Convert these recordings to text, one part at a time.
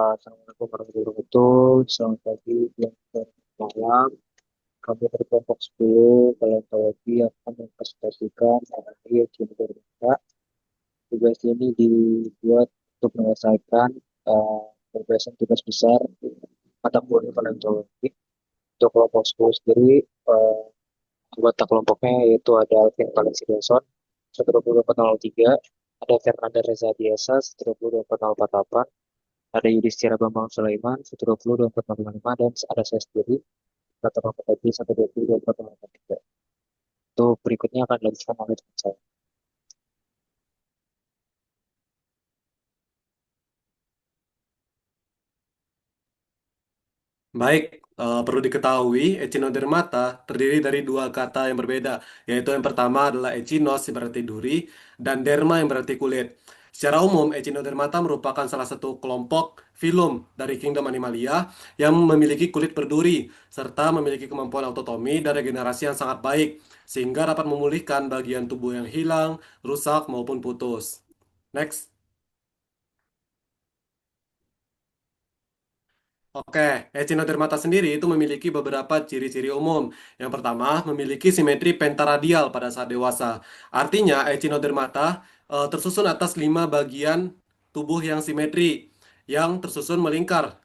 Assalamualaikum warahmatullahi wabarakatuh. Selamat pagi, siang, dan malam. Kami dari kelompok 10 Paleontologi akan mempresentasikan materi Cina Berbeda. Tugas ini dibuat untuk menyelesaikan pembahasan tugas besar mata kuliah paleontologi. Untuk kelompok 10 sendiri, anggota kelompoknya yaitu ada Alvin Valentiniason, 12403, ada Fernanda Reza Diasa, 12448, ada Yudhistira Bambang Sulaiman 120 2455 dan ada saya sendiri kata Bapak tadi 120 2453. Untuk berikutnya akan dilanjutkan oleh teman saya. Baik, perlu diketahui Echinodermata terdiri dari dua kata yang berbeda, yaitu yang pertama adalah echinos yang berarti duri, dan derma yang berarti kulit. Secara umum, Echinodermata merupakan salah satu kelompok filum dari kingdom Animalia yang memiliki kulit berduri, serta memiliki kemampuan autotomi dan regenerasi yang sangat baik, sehingga dapat memulihkan bagian tubuh yang hilang, rusak, maupun putus. Next. Oke, Echinodermata sendiri itu memiliki beberapa ciri-ciri umum. Yang pertama, memiliki simetri pentaradial pada saat dewasa. Artinya, Echinodermata tersusun atas 5 bagian tubuh yang simetri, yang tersusun melingkar,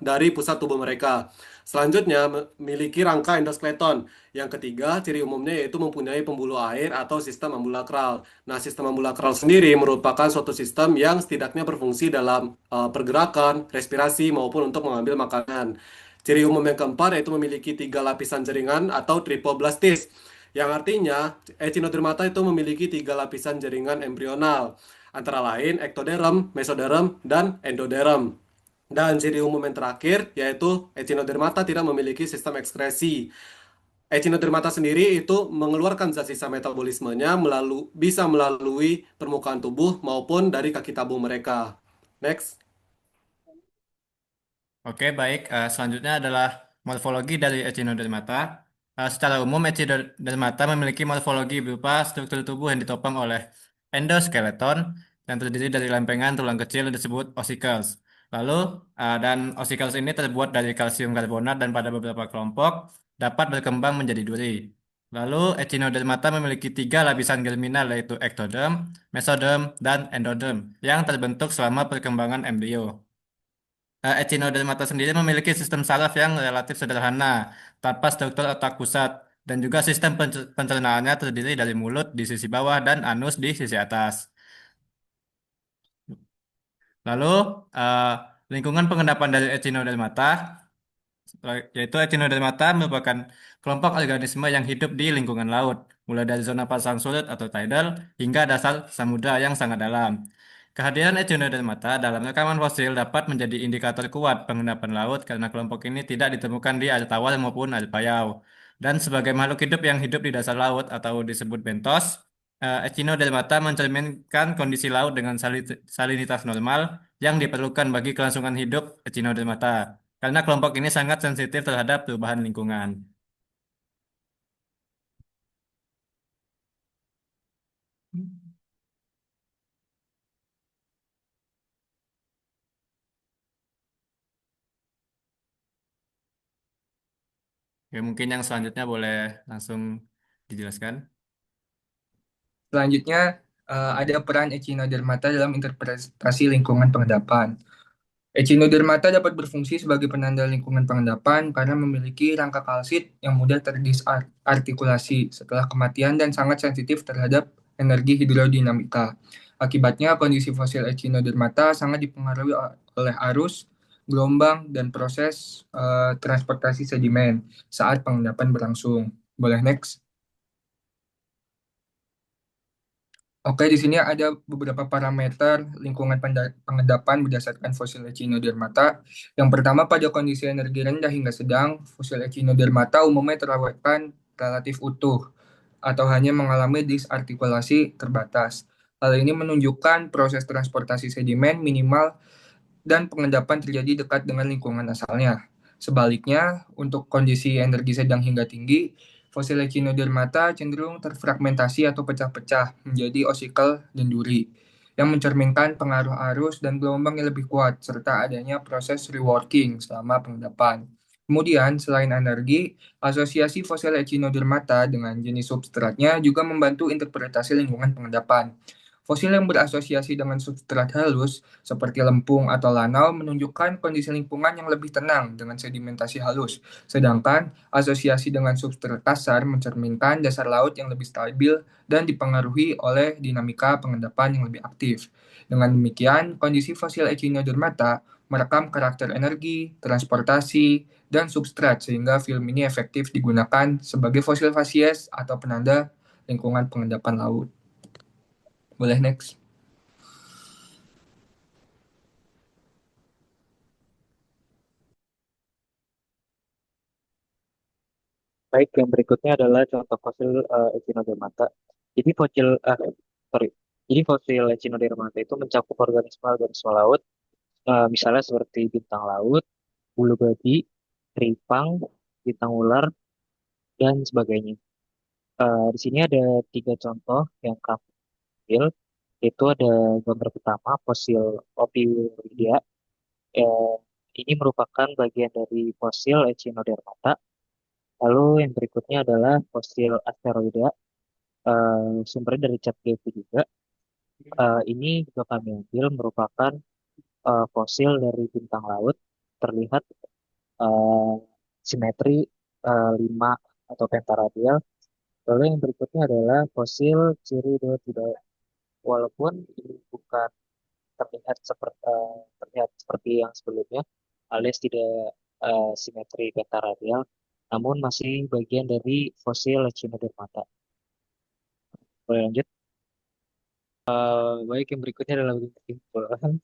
dari pusat tubuh mereka. Selanjutnya, memiliki rangka endoskeleton. Yang ketiga, ciri umumnya yaitu mempunyai pembuluh air atau sistem ambulakral. Nah, sistem ambulakral sendiri merupakan suatu sistem yang setidaknya berfungsi dalam pergerakan, respirasi, maupun untuk mengambil makanan. Ciri umum yang keempat yaitu memiliki 3 lapisan jaringan atau tripoblastis, yang artinya Echinodermata itu memiliki 3 lapisan jaringan embrional, antara lain ektoderm, mesoderm, dan endoderm. Dan ciri umum yang terakhir yaitu Echinodermata tidak memiliki sistem ekskresi. Echinodermata sendiri itu mengeluarkan zat sisa metabolismenya bisa melalui permukaan tubuh maupun dari kaki tabung mereka. Next. Oke, baik. Selanjutnya adalah morfologi dari Echinodermata. Secara umum, Echinodermata memiliki morfologi berupa struktur tubuh yang ditopang oleh endoskeleton yang terdiri dari lempengan tulang kecil yang disebut ossicles. Lalu, dan ossicles ini terbuat dari kalsium karbonat dan pada beberapa kelompok dapat berkembang menjadi duri. Lalu, Echinodermata memiliki 3 lapisan germinal yaitu ektoderm, mesoderm, dan endoderm yang terbentuk selama perkembangan embrio. Echinodermata sendiri memiliki sistem saraf yang relatif sederhana, tanpa struktur otak pusat, dan juga sistem pencernaannya terdiri dari mulut di sisi bawah dan anus di sisi atas. Lalu, eh, lingkungan pengendapan dari Echinodermata, yaitu Echinodermata merupakan kelompok organisme yang hidup di lingkungan laut, mulai dari zona pasang surut atau tidal hingga dasar samudra yang sangat dalam. Kehadiran Echinodermata dalam rekaman fosil dapat menjadi indikator kuat pengendapan laut karena kelompok ini tidak ditemukan di air tawar maupun air payau. Dan sebagai makhluk hidup yang hidup di dasar laut atau disebut bentos, Echinodermata mencerminkan kondisi laut dengan salinitas normal yang diperlukan bagi kelangsungan hidup Echinodermata. Karena kelompok ini sangat sensitif terhadap perubahan lingkungan. Oke, mungkin yang selanjutnya boleh langsung dijelaskan. Selanjutnya, ada peran Echinodermata dalam interpretasi lingkungan pengendapan. Echinodermata dapat berfungsi sebagai penanda lingkungan pengendapan karena memiliki rangka kalsit yang mudah terdisartikulasi setelah kematian dan sangat sensitif terhadap energi hidrodinamika. Akibatnya, kondisi fosil Echinodermata sangat dipengaruhi oleh arus, gelombang, dan proses transportasi sedimen saat pengendapan berlangsung. Boleh next? Oke, di sini ada beberapa parameter lingkungan pengendapan berdasarkan fosil Echinodermata. Yang pertama, pada kondisi energi rendah hingga sedang, fosil Echinodermata umumnya terawetkan relatif utuh atau hanya mengalami disartikulasi terbatas. Hal ini menunjukkan proses transportasi sedimen minimal dan pengendapan terjadi dekat dengan lingkungan asalnya. Sebaliknya, untuk kondisi energi sedang hingga tinggi, fosil Echinodermata cenderung terfragmentasi atau pecah-pecah menjadi osikel dan duri. yang mencerminkan pengaruh arus dan gelombang yang lebih kuat, serta adanya proses reworking selama pengendapan. Kemudian, selain energi, asosiasi fosil echinodermata dengan jenis substratnya juga membantu interpretasi lingkungan pengendapan. Fosil yang berasosiasi dengan substrat halus, seperti lempung atau lanau, menunjukkan kondisi lingkungan yang lebih tenang dengan sedimentasi halus. Sedangkan asosiasi dengan substrat kasar mencerminkan dasar laut yang lebih stabil dan dipengaruhi oleh dinamika pengendapan yang lebih aktif. Dengan demikian, kondisi fosil echinodermata merekam karakter energi, transportasi, dan substrat sehingga film ini efektif digunakan sebagai fosil fasies atau penanda lingkungan pengendapan laut. Boleh next. Baik, yang berikutnya adalah contoh fosil Echinodermata. Jadi fosil, sorry. Jadi fosil Echinodermata itu mencakup organisme-organisme laut, misalnya seperti bintang laut, bulu babi, teripang, bintang ular, dan sebagainya. Di sini ada tiga contoh yang kami ambil, yaitu ada gambar pertama fosil Ophioidea. Eh, ini merupakan bagian dari fosil Echinodermata. Lalu yang berikutnya adalah fosil Asteroidea, sumbernya dari ChatGPT juga. Ini juga kami ambil merupakan fosil dari bintang laut, terlihat eh, simetri 5 atau pentaradial. Lalu yang berikutnya adalah fosil Chiroidea. Walaupun ini bukan terlihat seperti yang sebelumnya, alias tidak simetri pentaradial, namun masih bagian dari fosil Echinodermata. Boleh lanjut? Baik, yang berikutnya adalah kesimpulan.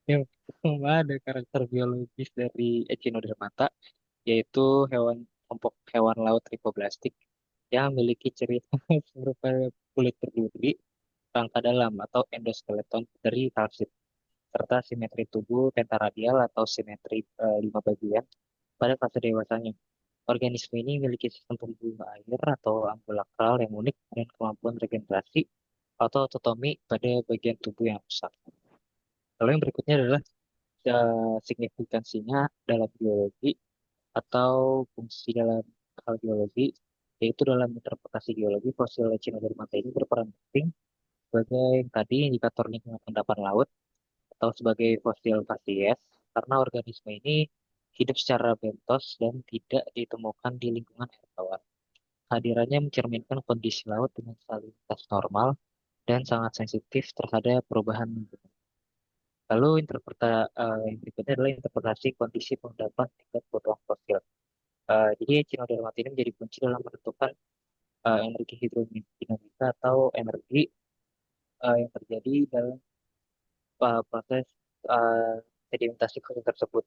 Yang pertama ada karakter biologis dari Echinodermata, yaitu kelompok hewan laut tripoblastik yang memiliki ciri khas berupa kulit berduri, rangka dalam atau endoskeleton dari kalsit, serta simetri tubuh pentaradial atau simetri 5 bagian pada fase dewasanya. Organisme ini memiliki sistem pembuluh air atau ambulakral yang unik dan kemampuan regenerasi atau ototomi pada bagian tubuh yang rusak. Lalu yang berikutnya adalah signifikansinya dalam biologi atau fungsi dalam hal geologi, yaitu dalam interpretasi geologi, fosil Echinodermata ini berperan penting sebagai yang tadi indikator lingkungan endapan laut atau sebagai fosil fasies, karena organisme ini hidup secara bentos dan tidak ditemukan di lingkungan air tawar. Hadirannya mencerminkan kondisi laut dengan salinitas normal dan sangat sensitif terhadap perubahan lingkungan. Lalu yang berikutnya adalah interpretasi kondisi pengendapan tingkat kebutuhan fosil. Jadi Echinodermata ini menjadi kunci dalam menentukan energi hidrodinamika atau energi yang terjadi dalam proses uh, sedimentasi fosil tersebut.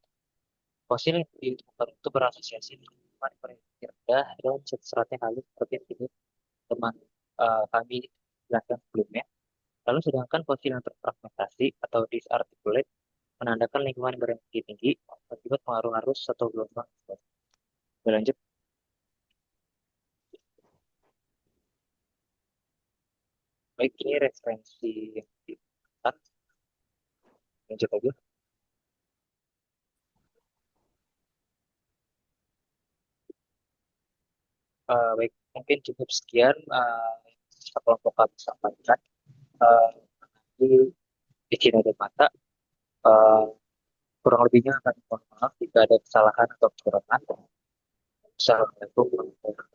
Fosil yang ditemukan itu berasosiasi dengan lingkungan berenergi rendah dan seratnya halus seperti yang ini teman kami jelaskan sebelumnya. Lalu sedangkan fosil yang terfragmentasi atau disarticulate menandakan lingkungan berenergi tinggi akibat pengaruh arus atau gelombang. Berlanjut. Baik, ini referensi yang digunakan. Lanjut aja. Baik, mungkin cukup sekian sekelompok kami sampaikan uh, di Cina dan Mata. Uh, Kurang lebihnya akan mohon maaf jika ada kesalahan atau kekurangan. Assalamualaikum warahmatullahi wabarakatuh.